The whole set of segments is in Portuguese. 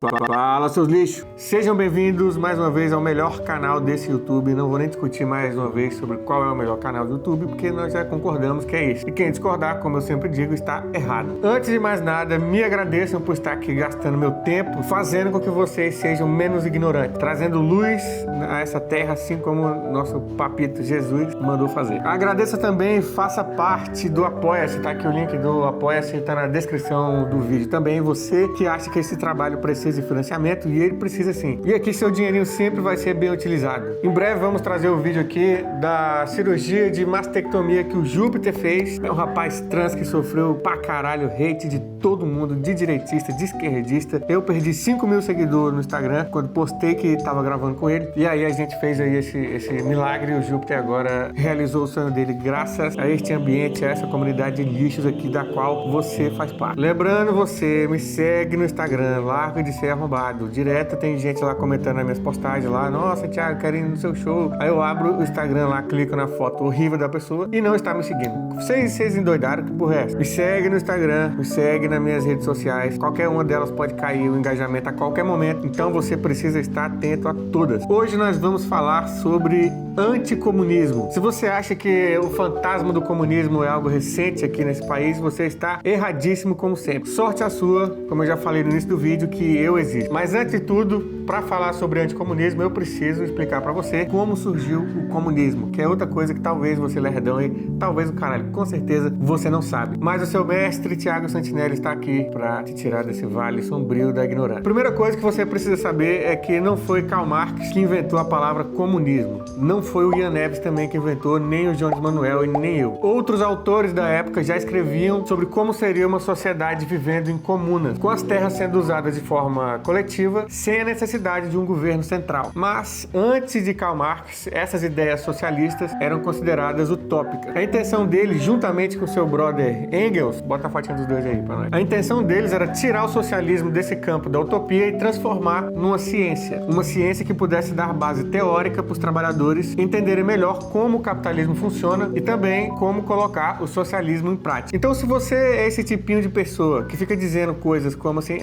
Fala, seus lixos! Sejam bem-vindos mais uma vez ao melhor canal desse YouTube. Não vou nem discutir mais uma vez sobre qual é o melhor canal do YouTube, porque nós já concordamos que é esse. E quem discordar, como eu sempre digo, está errado. Antes de mais nada, me agradeçam por estar aqui gastando meu tempo, fazendo com que vocês sejam menos ignorantes, trazendo luz a essa terra, assim como o nosso papito Jesus mandou fazer. Agradeça também e faça parte do Apoia-se, tá aqui o link do Apoia-se, tá na descrição do vídeo. Também você que acha que esse trabalho precisa de financiamento, e ele precisa sim. E aqui seu dinheirinho sempre vai ser bem utilizado. Em breve vamos trazer o vídeo aqui da cirurgia de mastectomia que o Júpiter fez. É um rapaz trans que sofreu pra caralho hate de todo mundo, de direitista, de esquerdista. Eu perdi 5 mil seguidores no Instagram quando postei que tava gravando com ele. E aí a gente fez aí esse milagre, e o Júpiter agora realizou o sonho dele graças a este ambiente, a essa comunidade de lixos aqui da qual você faz parte. Lembrando, você me segue no Instagram, larga de ser arrombado. Direto tem gente lá comentando nas minhas postagens lá: nossa, Thiago, quero ir no seu show. Aí eu abro o Instagram lá, clico na foto horrível da pessoa e não está me seguindo. Vocês endoidaram, que porra é essa? Me segue no Instagram, me segue nas minhas redes sociais. Qualquer uma delas pode cair o engajamento a qualquer momento, então você precisa estar atento a todas. Hoje nós vamos falar sobre anticomunismo. Se você acha que o fantasma do comunismo é algo recente aqui nesse país, você está erradíssimo como sempre. Sorte a sua, como eu já falei no início do vídeo, que eu existo. Mas antes de tudo, para falar sobre anticomunismo, eu preciso explicar para você como surgiu o comunismo, que é outra coisa que talvez você lerdão e talvez o caralho, com certeza você não sabe. Mas o seu mestre, Thiago Santinelli, está aqui para te tirar desse vale sombrio da ignorância. Primeira coisa que você precisa saber é que não foi Karl Marx que inventou a palavra comunismo. Não foi o Ian Neves também que inventou, nem o Jones Manuel e nem eu. Outros autores da época já escreviam sobre como seria uma sociedade vivendo em comunas, com as terras sendo usadas de forma coletiva, sem a necessidade de um governo central. Mas, antes de Karl Marx, essas ideias socialistas eram consideradas utópicas. A intenção dele, juntamente com seu brother Engels, bota a fotinha dos dois aí pra nós. A intenção deles era tirar o socialismo desse campo da utopia e transformar numa ciência. Uma ciência que pudesse dar base teórica para os trabalhadores entenderem melhor como o capitalismo funciona e também como colocar o socialismo em prática. Então, se você é esse tipinho de pessoa que fica dizendo coisas como assim: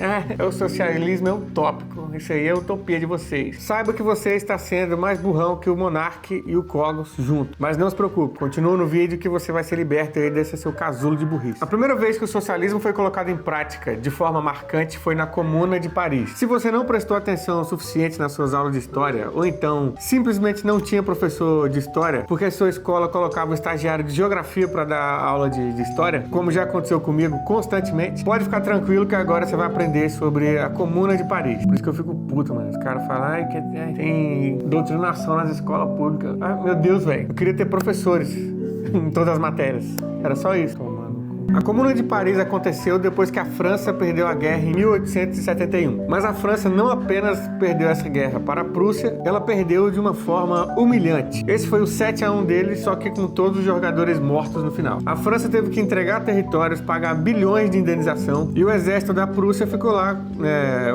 o socialismo é utópico, isso aí é utopia de vocês, saiba que você está sendo mais burrão que o Monark e o Cogos junto. Mas não se preocupe, continua no vídeo que você vai ser liberto aí desse seu casulo de burrice. A primeira vez que o socialismo foi colocado em prática de forma marcante foi na Comuna de Paris. Se você não prestou atenção o suficiente nas suas aulas de história, ou então simplesmente não tinha professor de história, porque a sua escola colocava um estagiário de geografia para dar aula de história, como já aconteceu comigo constantemente, pode ficar tranquilo que agora você vai aprender sobre a Comuna de Paris. Por isso que eu fico puto, mano. Os caras falam que tem doutrinação nas escolas públicas. Meu Deus, velho. Eu queria ter professores em todas as matérias. Era só isso. A Comuna de Paris aconteceu depois que a França perdeu a guerra em 1871. Mas a França não apenas perdeu essa guerra para a Prússia, ela perdeu de uma forma humilhante. Esse foi o 7-1 deles, só que com todos os jogadores mortos no final. A França teve que entregar territórios, pagar bilhões de indenização, e o exército da Prússia ficou lá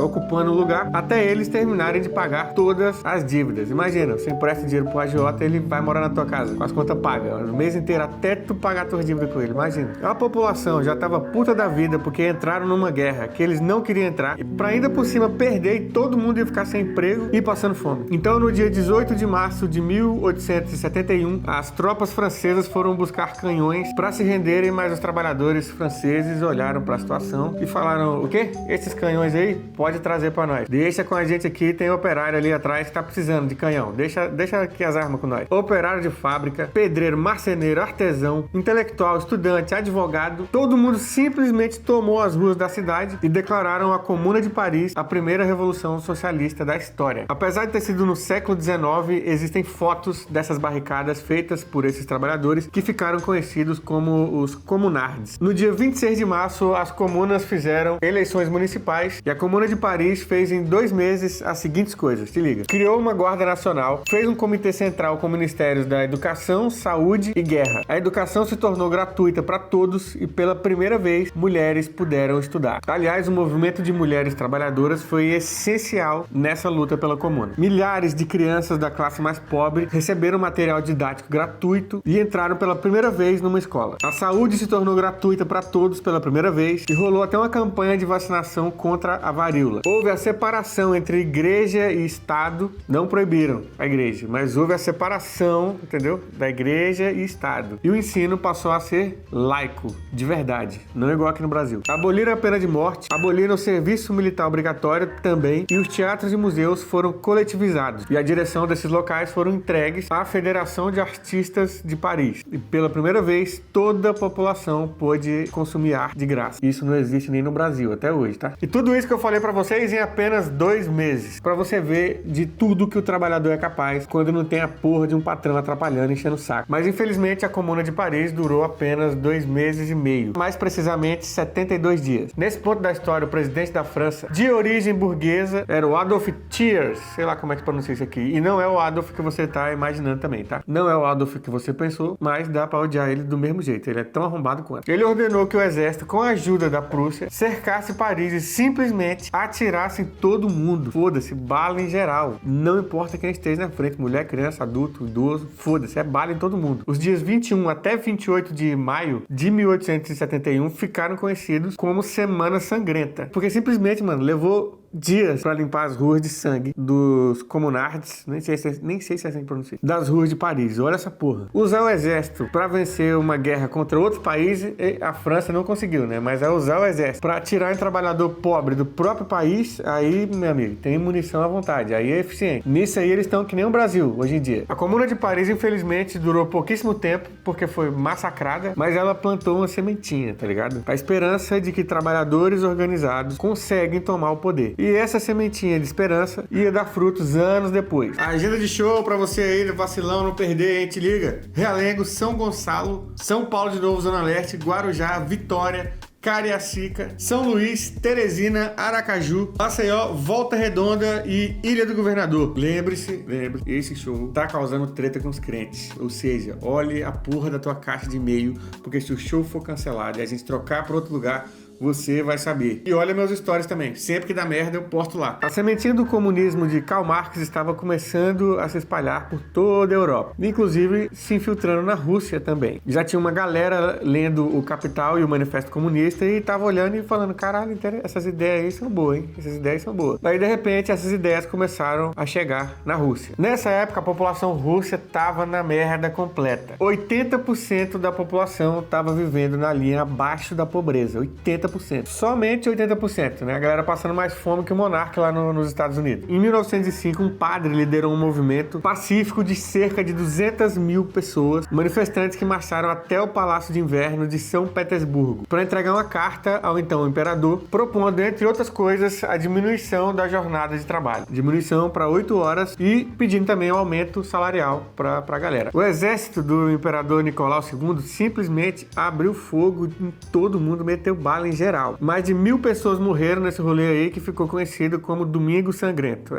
ocupando o lugar até eles terminarem de pagar todas as dívidas. Imagina, você empresta dinheiro pro agiota, ele vai morar na tua casa com as contas pagas, o mês inteiro até tu pagar a tua dívida com ele. Imagina. A população já estava puta da vida porque entraram numa guerra que eles não queriam entrar, e pra ainda por cima perder, e todo mundo ia ficar sem emprego e passando fome. Então, no dia 18 de março de 1871, as tropas francesas foram buscar canhões para se renderem, mas os trabalhadores franceses olharam para a situação e falaram: o quê? Esses canhões aí? Pode trazer para nós. Deixa com a gente aqui, tem operário ali atrás que tá precisando de canhão. Deixa aqui as armas com nós. Operário de fábrica, pedreiro, marceneiro, artesão, intelectual, estudante, advogado, todo mundo simplesmente tomou as ruas da cidade e declararam a Comuna de Paris a primeira revolução socialista da história. Apesar de ter sido no século XIX, existem fotos dessas barricadas feitas por esses trabalhadores que ficaram conhecidos como os comunards. No dia 26 de março, as comunas fizeram eleições municipais e a Comuna de Paris fez em 2 meses as seguintes coisas, se liga. Criou uma Guarda Nacional, fez um comitê central com ministérios da Educação, Saúde e Guerra. A educação se tornou gratuita para todos e pela primeira vez mulheres puderam estudar. Aliás, o movimento de mulheres trabalhadoras foi essencial nessa luta pela comuna. Milhares de crianças da classe mais pobre receberam material didático gratuito e entraram pela primeira vez numa escola. A saúde se tornou gratuita para todos pela primeira vez e rolou até uma campanha de vacinação contra a varíola. Houve a separação entre igreja e Estado, não proibiram a igreja, mas houve a separação, entendeu? Da igreja e Estado. E o ensino passou a ser laico, de verdade, não igual aqui no Brasil. Aboliram a pena de morte, aboliram o serviço militar obrigatório também, e os teatros e museus foram coletivizados. E a direção desses locais foram entregues à Federação de Artistas de Paris. E pela primeira vez, toda a população pôde consumir arte de graça. Isso não existe nem no Brasil até hoje, tá? E tudo isso que eu falei pra vocês em apenas 2 meses. Pra você ver de tudo que o trabalhador é capaz quando não tem a porra de um patrão atrapalhando e enchendo o saco. Mas infelizmente a Comuna de Paris durou apenas 2 meses e meio. Mais precisamente 72 dias. Nesse ponto da história, o presidente da França, de origem burguesa, era o Adolf Thiers. Sei lá como é que pronuncia isso aqui. E não é o Adolf que você tá imaginando também, tá? Não é o Adolf que você pensou, mas dá pra odiar ele do mesmo jeito. Ele é tão arrombado quanto. Ele ordenou que o exército, com a ajuda da Prússia, cercasse Paris e simplesmente atirasse em todo mundo. Foda-se, bala em geral. Não importa quem esteja na frente, mulher, criança, adulto, idoso, foda-se, é bala em todo mundo. Os dias 21 até 28 de maio de 1871 ficaram conhecidos como Semana Sangrenta. Porque simplesmente, mano, levou dias pra limpar as ruas de sangue dos comunards, nem sei se é assim que pronuncia, das ruas de Paris. Olha essa porra. Usar o exército pra vencer uma guerra contra outros países, a França não conseguiu, né? Mas é usar o exército pra tirar um trabalhador pobre do próprio país, aí, meu amigo, tem munição à vontade, aí é eficiente. Nisso aí eles estão que nem o Brasil, hoje em dia. A Comuna de Paris, infelizmente, durou pouquíssimo tempo, porque foi massacrada, mas ela plantou uma sementinha, tá ligado? A esperança de que trabalhadores organizados conseguem tomar o poder. E essa sementinha de esperança ia dar frutos anos depois. A agenda de show pra você aí, vacilão, não perder, hein? Te liga. Realengo, São Gonçalo, São Paulo de Novo, Zona Leste, Guarujá, Vitória, Cariacica, São Luís, Teresina, Aracaju, Maceió, Volta Redonda e Ilha do Governador. Lembre-se, esse show tá causando treta com os crentes. Ou seja, olhe a porra da tua caixa de e-mail, porque se o show for cancelado e a gente trocar para outro lugar, você vai saber. E olha meus stories também. Sempre que dá merda, eu posto lá. A sementinha do comunismo de Karl Marx estava começando a se espalhar por toda a Europa. Inclusive, se infiltrando na Rússia também. Já tinha uma galera lendo o Capital e o Manifesto Comunista e tava olhando e falando, caralho, essas ideias aí são boas, hein? Essas ideias são boas. Daí, de repente, essas ideias começaram a chegar na Rússia. Nessa época, a população russa tava na merda completa. 80% da população tava vivendo na linha abaixo da pobreza. 80%. Somente 80%, né? A galera passando mais fome que o monarca lá nos Estados Unidos. Em 1905, um padre liderou um movimento pacífico de cerca de 200 mil pessoas, manifestantes que marcharam até o Palácio de Inverno de São Petersburgo para entregar uma carta ao então imperador, propondo, entre outras coisas, a diminuição da jornada de trabalho. Diminuição para 8 horas e pedindo também um aumento salarial para a galera. O exército do imperador Nicolau II simplesmente abriu fogo em todo mundo, meteu bala em geral. Mais de 1000 pessoas morreram nesse rolê aí que ficou conhecido como Domingo Sangrento.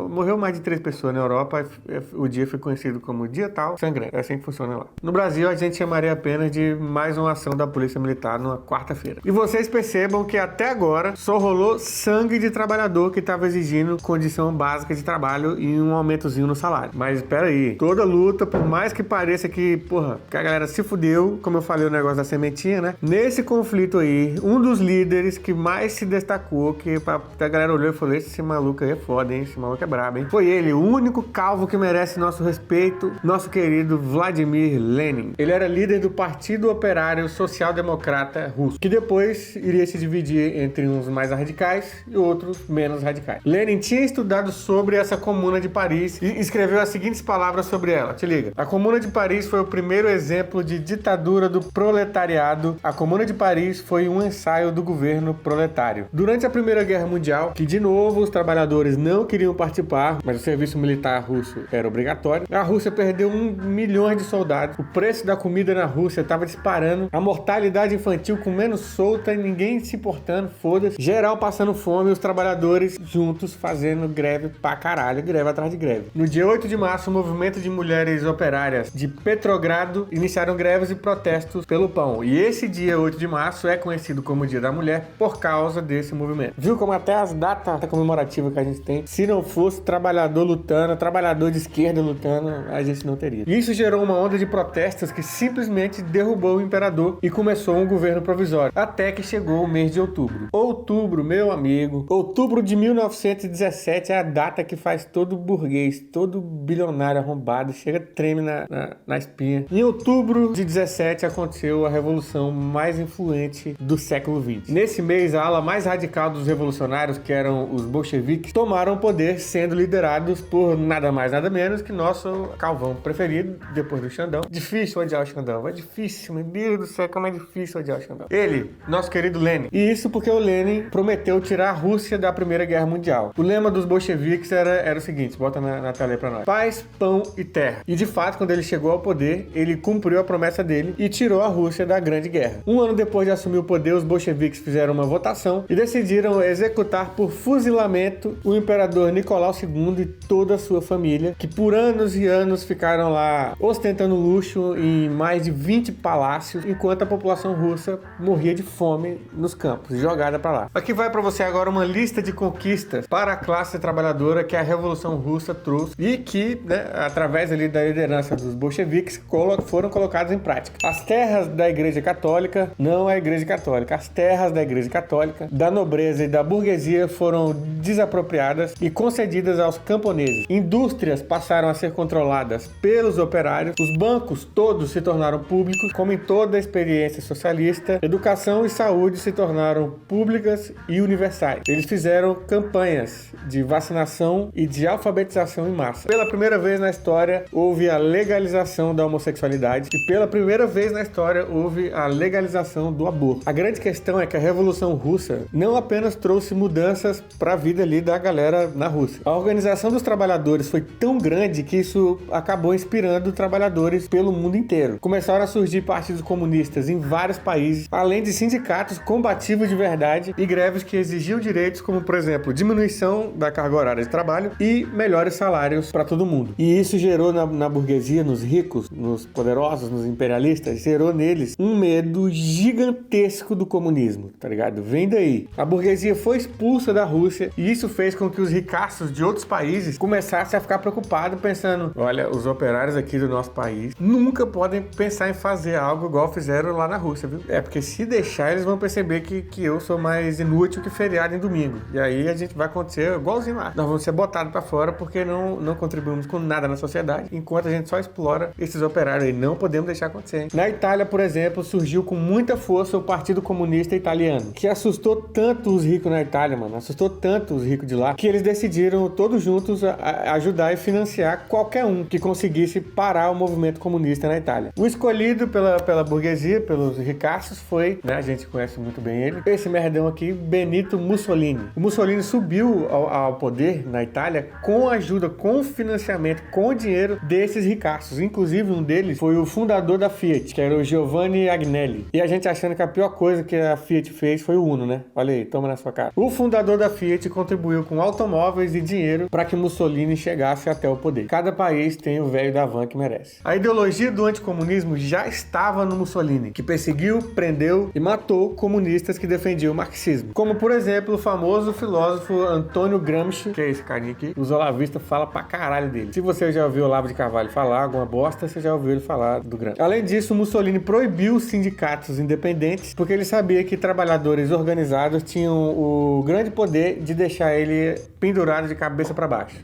Morreu mais de 3 pessoas na Europa, o dia foi conhecido como Dia Tal Sangrento. É assim que funciona lá. No Brasil, a gente chamaria apenas de mais uma ação da Polícia Militar numa quarta-feira. E vocês percebam que até agora só rolou sangue de trabalhador que estava exigindo condição básica de trabalho e um aumentozinho no salário. Mas espera aí, toda luta, por mais que pareça que, que a galera se fudeu, como eu falei o negócio da sementinha, né? Nesse conflito aí, um dos líderes que mais se destacou, que a galera olhou e falou, esse maluco aí é foda, hein? Esse maluco é brabo, hein? Foi ele, o único calvo que merece nosso respeito, nosso querido Vladimir Lenin. Ele era líder do Partido Operário Social Democrata Russo, que depois iria se dividir entre uns mais radicais e outros menos radicais. Lenin tinha estudado sobre essa Comuna de Paris e escreveu as seguintes palavras sobre ela. Te liga. A Comuna de Paris foi o primeiro exemplo de ditadura do proletariado. A Comuna de Paris foi um ensaio do governo proletário. Durante a Primeira Guerra Mundial, que de novo os trabalhadores não queriam participar, mas o serviço militar russo era obrigatório, a Rússia perdeu 1 milhão de soldados, o preço da comida na Rússia estava disparando, a mortalidade infantil comendo solta, ninguém se importando, foda-se, geral passando fome, os trabalhadores juntos fazendo greve pra caralho, greve atrás de greve. No dia 8 de março, o movimento de mulheres operárias de Petrogrado iniciaram greves e protestos pelo pão. E esse dia 8 de março é conhecido como Dia da Mulher por causa desse movimento. Viu como até as datas comemorativas que a gente tem, se não fosse trabalhador lutando, trabalhador de esquerda lutando, a gente não teria. E isso gerou uma onda de protestos que simplesmente derrubou o imperador e começou um governo provisório. Até que chegou o mês de outubro. Outubro, meu amigo. Outubro de 1917 é a data que faz todo burguês, todo bilionário arrombado, chega, treme na espinha. Em outubro de 17 aconteceu a revolução mais influente do século XX. Nesse mês, a ala mais radical dos revolucionários, que eram os bolcheviques, tomaram o poder, sendo liderados por nada mais, nada menos que nosso Calvão preferido, depois do Xandão. Difícil odiar o Xandão, é difícil, meu Deus do céu, como é difícil odiar o Xandão. Ele, nosso querido Lenin. E isso porque o Lenin prometeu tirar a Rússia da Primeira Guerra Mundial. O lema dos bolcheviques era o seguinte, bota na tela aí pra nós: paz, pão e terra. E de fato, quando ele chegou ao poder, ele cumpriu a promessa dele e tirou a Rússia da Grande Guerra. Um ano depois de assumir o poder, os bolcheviques fizeram uma votação e decidiram executar por fuzilamento o imperador Nicolau II e toda a sua família, que por anos e anos ficaram lá ostentando luxo em mais de 20 palácios, enquanto a população russa morria de fome nos campos, jogada pra lá. Aqui vai pra você agora uma lista de conquistas para a classe trabalhadora que a Revolução Russa trouxe e que, né, através ali da liderança dos bolcheviques, foram colocadas em prática. As terras da Igreja Católica, não a Igreja Católica, as terras da Igreja Católica, da nobreza e da burguesia foram desapropriadas e concedidas aos camponeses. Indústrias passaram a ser controladas pelos operários, os bancos todos se tornaram públicos, como em toda a experiência socialista, educação e saúde se tornaram públicas e universais. Eles fizeram campanhas de vacinação e de alfabetização em massa. Pela primeira vez na história, houve a legalização da homossexualidade e pela primeira vez na história, houve a legalização do aborto. A grande questão é que a Revolução Russa não apenas trouxe mudanças para a vida ali da galera na Rússia. A organização dos trabalhadores foi tão grande que isso acabou inspirando trabalhadores pelo mundo inteiro. Começaram a surgir partidos comunistas em vários países, além de sindicatos combativos de verdade e greves que exigiam direitos como, por exemplo, diminuição da carga horária de trabalho e melhores salários para todo mundo. E isso gerou na burguesia, nos ricos, nos poderosos, nos imperialistas, gerou neles um medo gigantesco do comunismo, tá ligado? Vem daí. A burguesia foi expulsa da Rússia e isso fez com que os ricaços de outros países começassem a ficar preocupados, pensando: olha, os operários aqui do nosso país nunca podem pensar em fazer algo igual fizeram lá na Rússia, viu? É porque se deixar, eles vão perceber que eu sou mais inútil que feriado em domingo. E aí a gente vai acontecer igualzinho lá. Nós vamos ser botados pra fora porque não contribuímos com nada na sociedade, enquanto a gente só explora esses operários aí. Não podemos deixar acontecer. Na Itália, por exemplo, surgiu com muita força o Partido Comunista Italiano, que assustou tanto os ricos na Itália, mano, assustou tanto os ricos de lá, que eles decidiram todos juntos ajudar e financiar qualquer um que conseguisse parar o movimento comunista na Itália. O escolhido pela burguesia, pelos ricaços, foi, né, a gente conhece muito bem ele, esse merdão aqui, Benito Mussolini. O Mussolini subiu ao poder na Itália com ajuda, com financiamento, com dinheiro desses ricaços. Inclusive, um deles foi o fundador da Fiat, que era o Giovanni Agnelli. E a gente achando que a pior coisa que a Fiat fez foi o Uno, né? Olha aí, toma na sua cara. O fundador da Fiat contribuiu com automóveis e dinheiro para que Mussolini chegasse até o poder. Cada país tem o velho da van que merece. A ideologia do anticomunismo já estava no Mussolini, que perseguiu, prendeu e matou comunistas que defendiam o marxismo. Como, por exemplo, o famoso filósofo Antônio Gramsci, que é esse carinha aqui. Os olavistas falam pra caralho dele. Se você já ouviu o Olavo de Carvalho falar alguma bosta, você já ouviu ele falar do Gramsci. Além disso, Mussolini proibiu os sindicatos independentes, porque ele sabia que trabalhadores organizados tinham o grande poder de deixar ele pendurado de cabeça para baixo.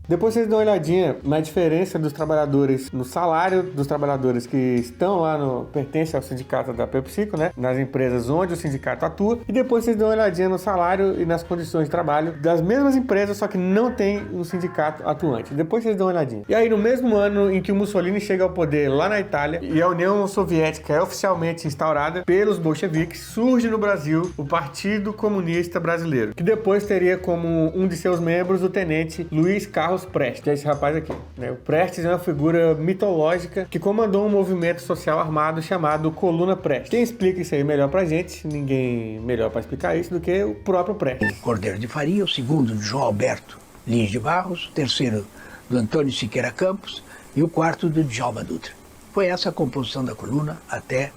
Depois vocês dão uma olhadinha na diferença dos trabalhadores, no salário dos trabalhadores que estão lá pertencem ao sindicato da PepsiCo, né? Nas empresas onde o sindicato atua. E depois vocês dão uma olhadinha no salário e nas condições de trabalho das mesmas empresas, só que não tem um sindicato atuante. Depois vocês dão uma olhadinha. E aí, no mesmo ano em que o Mussolini chega ao poder lá na Itália e a União Soviética é oficialmente instaurada pelos bolcheviques, surge no Brasil o Partido Comunista Brasileiro, que depois teria como um de seus membros o tenente Luiz Carlos Prestes, que é esse rapaz aqui, né? O Prestes é uma figura mitológica que comandou um movimento social armado chamado Coluna Prestes. Quem explica isso aí melhor pra gente, ninguém melhor pra explicar isso do que o próprio Prestes. O Cordeiro de Faria, o segundo de João Alberto Lins de Barros, o terceiro do Antônio Siqueira Campos e o quarto do Djalma Dutra. Foi essa a composição da coluna até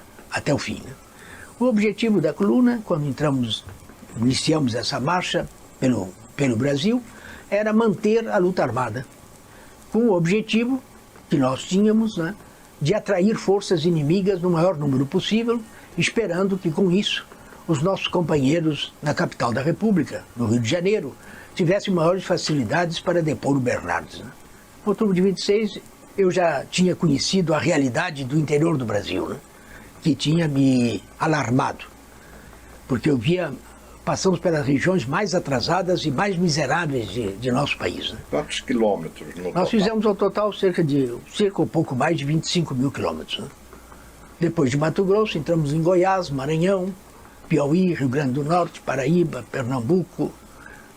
o fim, né? O objetivo da coluna, quando iniciamos essa marcha pelo Brasil, era manter a luta armada, com o objetivo que nós tínhamos, né, de atrair forças inimigas no maior número possível, esperando que com isso os nossos companheiros na capital da República, no Rio de Janeiro, tivessem maiores facilidades para depor o Bernardes, né? Em outubro de 26, eu já tinha conhecido a realidade do interior do Brasil, né, que tinha me alarmado, porque eu via... Passamos pelas regiões mais atrasadas e mais miseráveis de nosso país, né? Quantos quilômetros no total? Nós fizemos ao total cerca ou pouco mais de 25 mil quilômetros, né? Depois de Mato Grosso, entramos em Goiás, Maranhão, Piauí, Rio Grande do Norte, Paraíba, Pernambuco,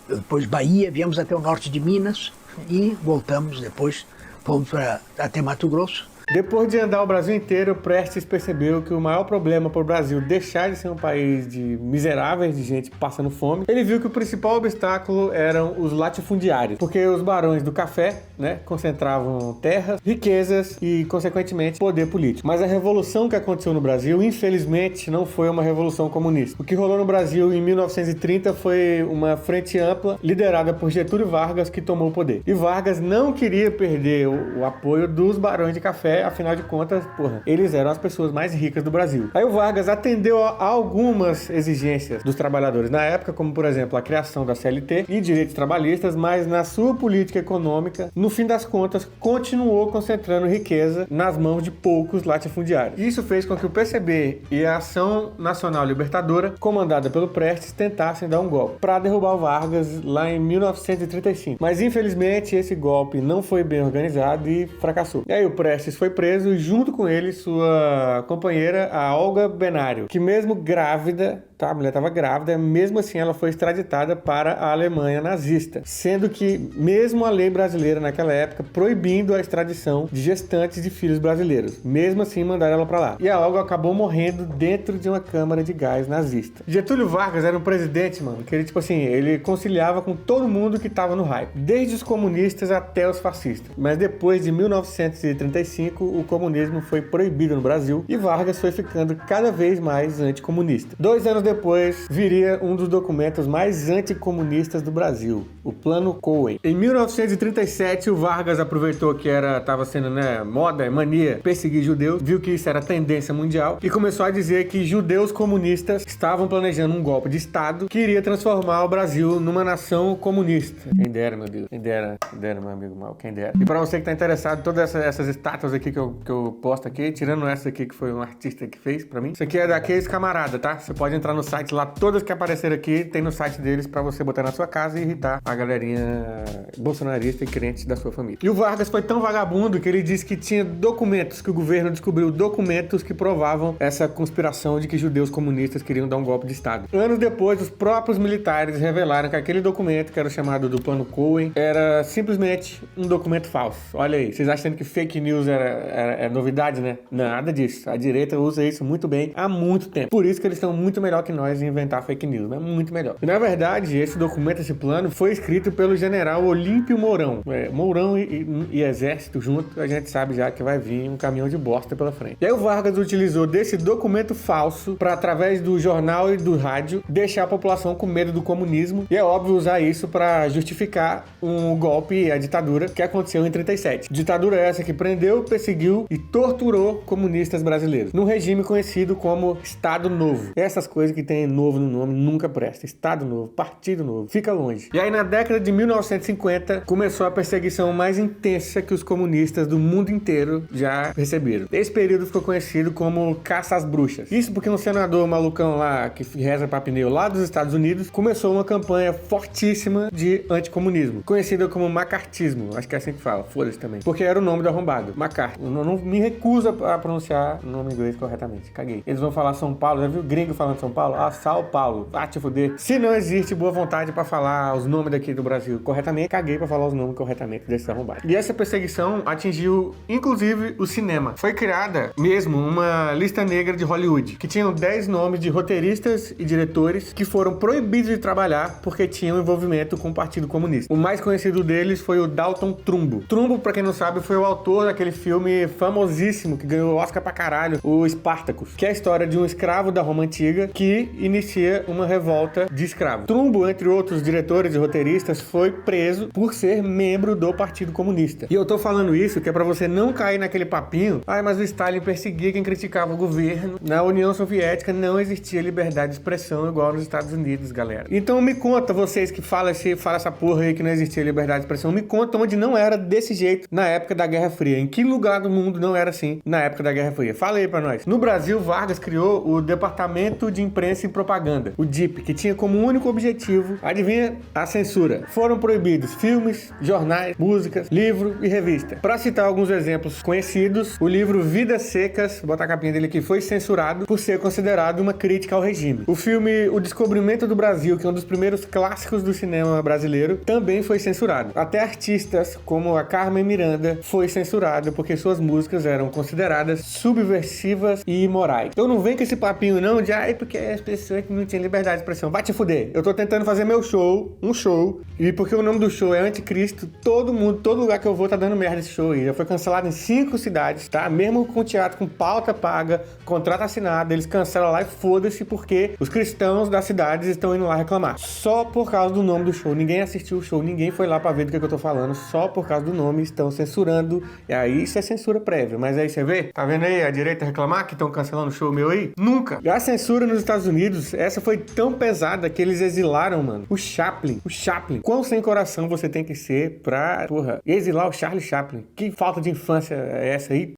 depois Bahia, viemos até o norte de Minas e voltamos depois, fomos até Mato Grosso. Depois de andar o Brasil inteiro, Prestes percebeu que o maior problema para o Brasil deixar de ser um país de miseráveis, de gente passando fome, ele viu que o principal obstáculo eram os latifundiários, porque os barões do café, né, concentravam terras, riquezas e, consequentemente, poder político. Mas a revolução que aconteceu no Brasil, infelizmente, não foi uma revolução comunista. O que rolou no Brasil em 1930 foi uma frente ampla, liderada por Getúlio Vargas, que tomou o poder. E Vargas não queria perder o apoio dos barões de café. Afinal de contas, eles eram as pessoas mais ricas do Brasil. Aí o Vargas atendeu a algumas exigências dos trabalhadores na época, como por exemplo a criação da CLT e direitos trabalhistas, mas na sua política econômica, no fim das contas, continuou concentrando riqueza nas mãos de poucos latifundiários. Isso fez com que o PCB e a Ação Nacional Libertadora, comandada pelo Prestes, tentassem dar um golpe para derrubar o Vargas lá em 1935. Mas infelizmente esse golpe não foi bem organizado e fracassou. E aí o Prestes foi preso e junto com ele sua companheira, a Olga Benário, que mesmo grávida, a mulher estava grávida, mesmo assim ela foi extraditada para a Alemanha nazista, sendo que mesmo a lei brasileira naquela época proibindo a extradição de gestantes de filhos brasileiros, mesmo assim mandaram ela para lá. E a Olga acabou morrendo dentro de uma câmara de gás nazista. Getúlio Vargas era um presidente, que ele, ele conciliava com todo mundo que estava no hype, desde os comunistas até os fascistas. Mas depois de 1935, o comunismo foi proibido no Brasil e Vargas foi ficando cada vez mais anticomunista. 2 anos depois, viria um dos documentos mais anticomunistas do Brasil, o Plano Cohen. Em 1937, o Vargas aproveitou que estava sendo moda, mania, perseguir judeus, viu que isso era tendência mundial e começou a dizer que judeus comunistas estavam planejando um golpe de Estado que iria transformar o Brasil numa nação comunista. Quem dera, meu Deus. Quem dera, meu amigo mal, quem dera. E para você que está interessado, todas essas estátuas aqui que eu posto aqui, tirando essa aqui que foi um artista que fez para mim, isso aqui é daqueles camarada, tá? Você pode entrar no site lá, todas que apareceram aqui, tem no site deles pra você botar na sua casa e irritar a galerinha bolsonarista e crente da sua família. E o Vargas foi tão vagabundo que ele disse que tinha documentos, que o governo descobriu documentos que provavam essa conspiração de que judeus comunistas queriam dar um golpe de Estado. Anos depois, os próprios militares revelaram que aquele documento, que era o chamado do Plano Cohen, era simplesmente um documento falso. Olha aí, vocês achando que fake news é novidade, né? Nada disso. A direita usa isso muito bem há muito tempo. Por isso que eles estão muito melhor que nós em inventar fake news, é muito melhor. E na verdade, esse documento, esse plano, foi escrito pelo general Olímpio Mourão. Mourão e exército junto, a gente sabe já que vai vir um caminhão de bosta pela frente. E aí o Vargas utilizou desse documento falso para, através do jornal e do rádio, deixar a população com medo do comunismo. E é óbvio usar isso para justificar um golpe e a ditadura que aconteceu em 37. Ditadura essa que prendeu, perseguiu e torturou comunistas brasileiros, num regime conhecido como Estado Novo. Essas coisas que tem novo no nome nunca presta. Estado novo, partido novo, fica longe. E aí na década de 1950 começou a perseguição mais intensa que os comunistas do mundo inteiro já receberam. Esse período ficou conhecido como caça às bruxas. Isso porque um senador malucão lá, que reza pra pneu lá dos Estados Unidos, começou uma campanha fortíssima de anticomunismo, conhecida como macartismo. Acho que é assim que fala, foda-se também. Porque era o nome do arrombado, McCarthy. Eu não me recuso a pronunciar o nome inglês corretamente, caguei. Eles vão falar São Paulo, já viu gringo falando São Paulo? Ah, São Paulo, vai te fuder. Se não existe boa vontade pra falar os nomes daqui do Brasil corretamente, caguei pra falar os nomes corretamente desse arrombado. E essa perseguição atingiu, inclusive, o cinema. Foi criada mesmo uma lista negra de Hollywood, que tinham 10 nomes de roteiristas e diretores que foram proibidos de trabalhar porque tinham envolvimento com o Partido Comunista. O mais conhecido deles foi o Dalton Trumbo. Trumbo, pra quem não sabe, foi o autor daquele filme famosíssimo que ganhou o Oscar pra caralho, o Spartacus, que é a história de um escravo da Roma Antiga que inicia uma revolta de escravos. Trumbo, entre outros diretores e roteiristas, foi preso por ser membro do Partido Comunista. E eu tô falando isso que é pra você não cair naquele papinho, mas o Stalin perseguia quem criticava o governo. Na União Soviética não existia liberdade de expressão igual nos Estados Unidos, galera. Então me conta, vocês que falam essa porra aí que não existia liberdade de expressão, me conta onde não era desse jeito na época da Guerra Fria. Em que lugar do mundo não era assim na época da Guerra Fria? Fala aí pra nós. No Brasil, Vargas criou o Departamento de Imprensa e Propaganda, o DIP, que tinha como único objetivo, adivinha, a censura. Foram proibidos filmes, jornais, músicas, livro e revista. Para citar alguns exemplos conhecidos, o livro Vidas Secas, vou botar a capinha dele aqui, foi censurado por ser considerado uma crítica ao regime. O filme O Descobrimento do Brasil, que é um dos primeiros clássicos do cinema brasileiro, também foi censurado. Até artistas como a Carmen Miranda foi censurado porque suas músicas eram consideradas subversivas e imorais. Eu não venho com esse papinho não de porque as pessoas que não tinham liberdade de expressão. Vai te fuder. Eu tô tentando fazer meu show, um show, e porque o nome do show é Anticristo, todo mundo, todo lugar que eu vou tá dando merda esse show aí. Já foi cancelado em 5 cidades, tá? Mesmo com teatro com pauta paga, contrato assinado, eles cancelam lá e foda-se porque os cristãos das cidades estão indo lá reclamar. Só por causa do nome do show. Ninguém assistiu o show, ninguém foi lá pra ver do que eu tô falando, só por causa do nome estão censurando. E aí isso é censura prévia. Mas aí você vê, tá vendo aí a direita reclamar que estão cancelando o show meu aí? Nunca! A censura nos Estados Unidos, essa foi tão pesada que eles exilaram, mano, o Chaplin. O Chaplin. Quão sem coração você tem que ser pra, exilar o Charlie Chaplin? Que falta de infância é essa aí?